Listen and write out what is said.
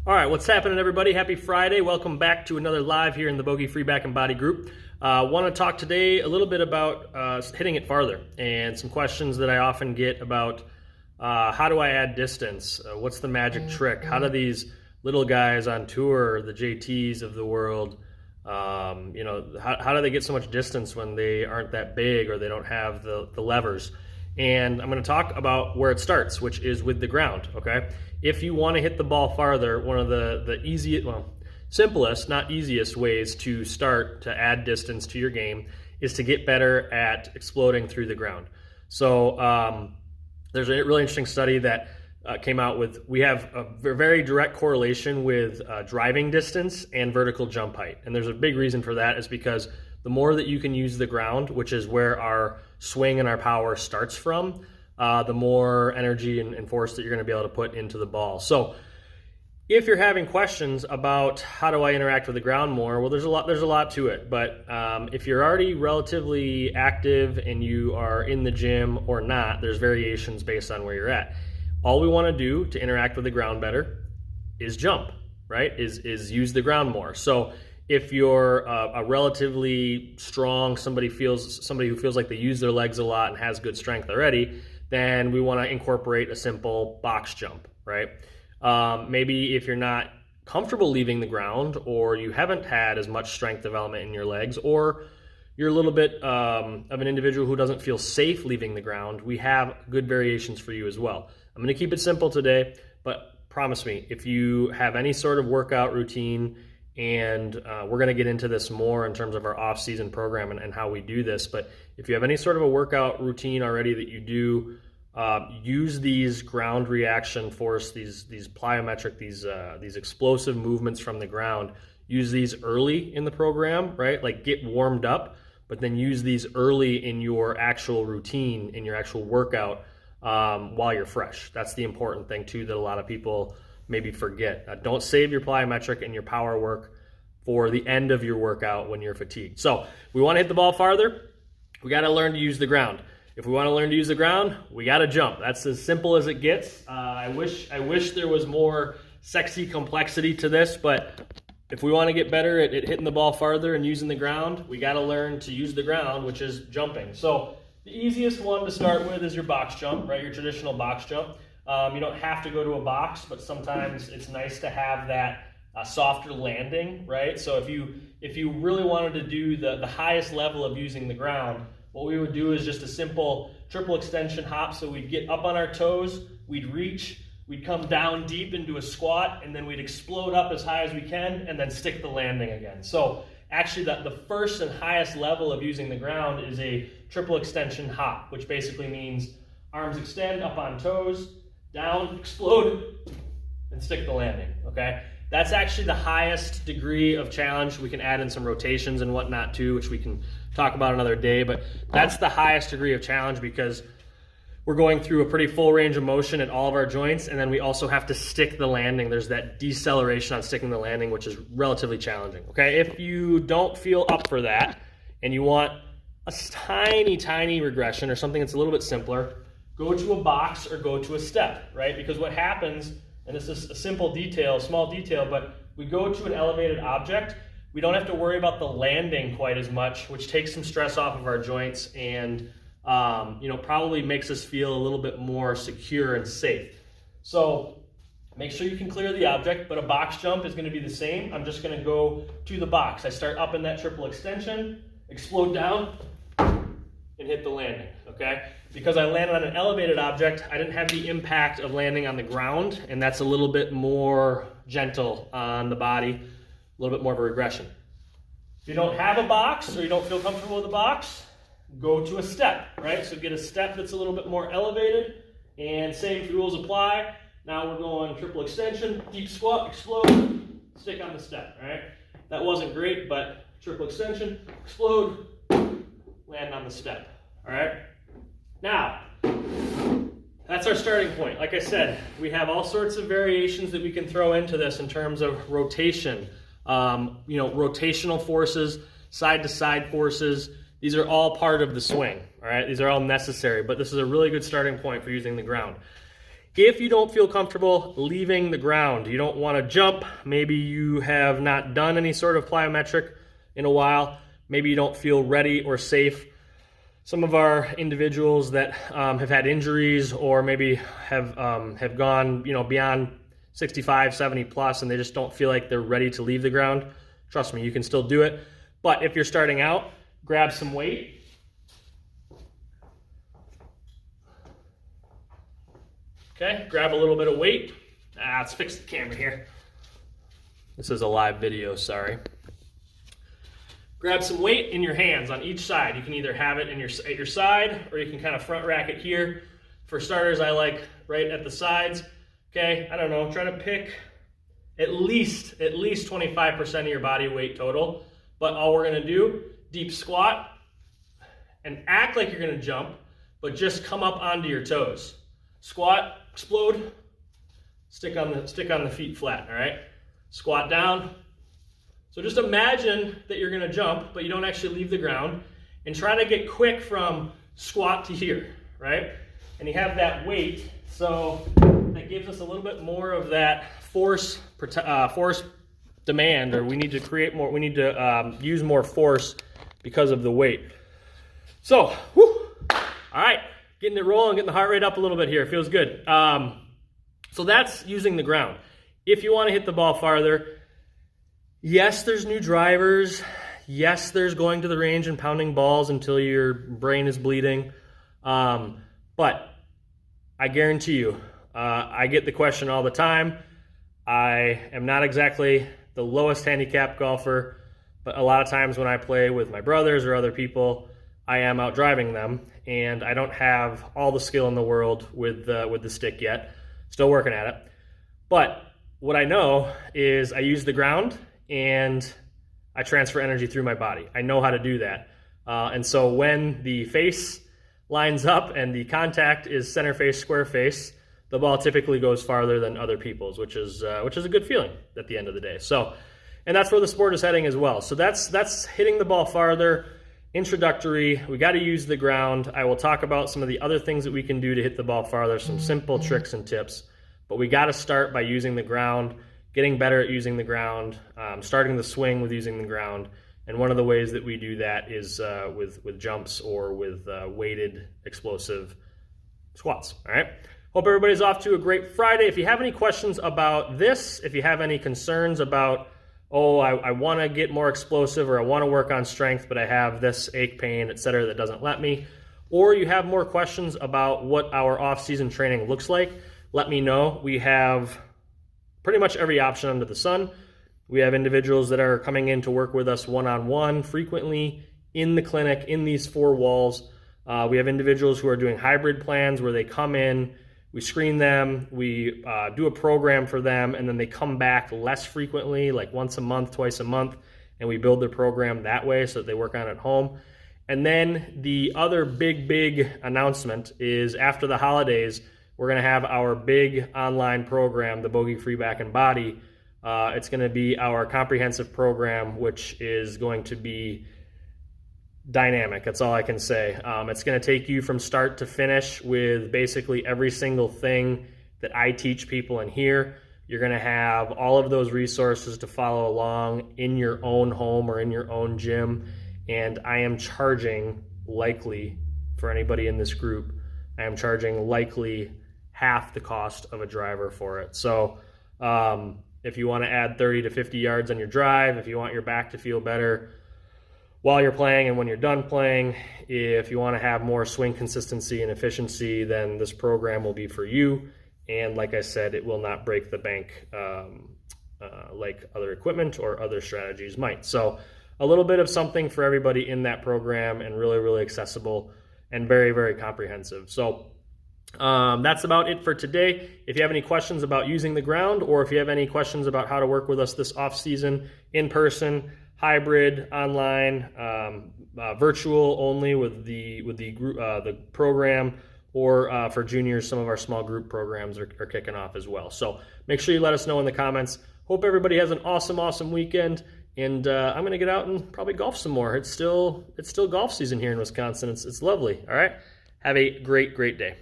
All right, what's happening, everybody? Happy Friday. Welcome back to another live here in the Bogey Free Back and Body group. Want to talk today a little bit about hitting it farther and some questions that I often get about how do I add distance? What's the magic trick? How do these little guys on tour, the JTs of the world, how do they get so much distance when they aren't that big or they don't have the levers? And I'm going to talk about where it starts, which is with the ground, okay? If you want to hit the ball farther, one of the easiest, simplest, not easiest ways to start to add distance to your game is to get better at exploding through the ground. So there's a really interesting study that came out with, we have a very direct correlation with driving distance and vertical jump height. And there's a big reason for that is because the more that you can use the ground, which is where our swing and our power starts from, the more energy and force that you're going to be able to put into the ball. So if you're having questions about how do I interact with the ground more, well, there's a lot to it. But if you're already relatively active and you are in the gym or not, there's variations based on where you're at. All we want to do to interact with the ground better is jump, right? Is use the ground more. So if you're a relatively strong, somebody who feels like they use their legs a lot and has good strength already, then we want to incorporate a simple box jump, right? Maybe if you're not comfortable leaving the ground, or you haven't had as much strength development in your legs, or you're a little bit of an individual who doesn't feel safe leaving the ground, we have good variations for you as well. I'm going to keep it simple today, but promise me, if you have any sort of workout routine, and we're going to get into this more in terms of our off-season program and how we do this, but if you have any sort of a workout routine already that you do, use these ground reaction force, these plyometric, these explosive movements from the ground, use these early in the program, right? Like get warmed up, but then use these early in your actual routine, in your actual workout, while you're fresh. That's the important thing too that a lot of people maybe forget. Don't save your plyometric and your power work for the end of your workout when you're fatigued. So we want to hit the ball farther, we got to learn to use the ground. If we want to learn to use the ground, we got to jump. That's as simple as it gets. I wish there was more sexy complexity to this, but if we want to get better at hitting the ball farther and using the ground, we got to learn to use the ground, which is jumping. So the easiest one to start with is your box jump, right? Your traditional box jump. You don't have to go to a box, but sometimes it's nice to have that softer landing, right? So if you really wanted to do the highest level of using the ground, what we would do is just a simple triple extension hop. So we'd get up on our toes, we'd reach, we'd come down deep into a squat, and then we'd explode up as high as we can and then stick the landing again. So actually the first and highest level of using the ground is a triple extension hop, which basically means arms extend up on toes, down, explode, and stick the landing, okay? That's actually the highest degree of challenge. We can add in some rotations and whatnot too, which we can talk about another day, but that's the highest degree of challenge because we're going through a pretty full range of motion at all of our joints, and then we also have to stick the landing. There's that deceleration on sticking the landing, which is relatively challenging, okay? If you don't feel up for that and you want a tiny regression or something that's a little bit simpler, go to a box or go to a step, right? Because what happens, and this is a simple detail, small detail, but we go to an elevated object, we don't have to worry about the landing quite as much, which takes some stress off of our joints and probably makes us feel a little bit more secure and safe. So make sure you can clear the object, but a box jump is going to be the same. I'm just going to go to the box. I start up in that triple extension, explode down, and hit the landing, okay? Because I landed on an elevated object, I didn't have the impact of landing on the ground, and that's a little bit more gentle on the body, a little bit more of a regression. If you don't have a box or you don't feel comfortable with a box, go to a step, right? So get a step that's a little bit more elevated, and same rules apply. Now we're going triple extension, deep squat, explode, stick on the step, right? That wasn't great, but triple extension, explode, land on the step, all right? Now, that's our starting point. Like I said, we have all sorts of variations that we can throw into this in terms of rotation, rotational forces, side-to-side forces. These are all part of the swing, all right? These are all necessary, but this is a really good starting point for using the ground. If you don't feel comfortable leaving the ground, you don't want to jump, maybe you have not done any sort of plyometric in a while, maybe you don't feel ready or safe. Some of our individuals that have had injuries or maybe have gone beyond 65, 70 plus, and they just don't feel like they're ready to leave the ground, trust me, you can still do it. But if you're starting out, grab some weight. Okay, grab a little bit of weight. Let's fix the camera here. This is a live video, sorry. Grab some weight in your hands on each side. You can either have it at your side, or you can kind of front rack it here. For starters, I like right at the sides. Okay, I don't know, try to pick at least 25% of your body weight total. But all we're gonna do, deep squat, and act like you're gonna jump, but just come up onto your toes. Squat, explode, stick on the feet flat, all right? Squat down. So just imagine that you're gonna jump, but you don't actually leave the ground, and try to get quick from squat to here, right? And you have that weight, so that gives us a little bit more of that force demand, or we need to create more, we need to use more force because of the weight. So, all right. Getting it rolling, getting the heart rate up a little bit here. It feels good. So that's using the ground. If you want to hit the ball farther, yes, there's new drivers. Yes, there's going to the range and pounding balls until your brain is bleeding. But I guarantee you, I get the question all the time. I am not exactly the lowest handicap golfer, but a lot of times when I play with my brothers or other people, I am out driving them, and I don't have all the skill in the world with the stick yet. Still working at it. But what I know is I use the ground and I transfer energy through my body. I know how to do that. And so when the face lines up and the contact is center face, square face, the ball typically goes farther than other people's, which is a good feeling at the end of the day. So, and that's where the sport is heading as well. So that's hitting the ball farther. Introductory, we got to use the ground. I will talk about some of the other things that we can do to hit the ball farther, some simple tricks and tips, but we got to start by using the ground, getting better at using the ground, starting the swing with using the ground. And one of the ways that we do that is with jumps or with weighted explosive squats. All right. Hope everybody's off to a great Friday. If you have any questions about this, if you have any concerns about, oh, I want to get more explosive, or I want to work on strength, but I have this ache, pain, etc. that doesn't let me, or you have more questions about what our off-season training looks like, let me know. We have pretty much every option under the sun. We have individuals that are coming in to work with us one-on-one frequently in the clinic, in these four walls. We have individuals who are doing hybrid plans where they come in, we screen them, we do a program for them, and then they come back less frequently, like once a month, twice a month, and we build their program that way so that they work on it at home. And then the other big announcement is after the holidays, we're going to have our big online program, the Bogey Free Back and Body. It's going to be our comprehensive program, which is going to be dynamic. That's all I can say. It's going to take you from start to finish with basically every single thing that I teach people in here. You're going to have all of those resources to follow along in your own home or in your own gym. And I am charging, likely, for anybody in this group, I am charging likely half the cost of a driver for it. So if you want to add 30 to 50 yards on your drive, if you want your back to feel better while you're playing and when you're done playing, if you want to have more swing consistency and efficiency, then this program will be for you. And like I said, it will not break the bank like other equipment or other strategies might. So a little bit of something for everybody in that program, and really accessible and very comprehensive. So that's about it for today. If you have any questions about using the ground, or if you have any questions about how to work with us this off season, in person, hybrid, online, virtual only with the group, the program, or for juniors, some of our small group programs are kicking off as well. So make sure you let us know in the comments. Hope everybody has an awesome weekend, and I'm gonna get out and probably golf some more. It's still golf season here in Wisconsin. It's lovely. All right, have a great day.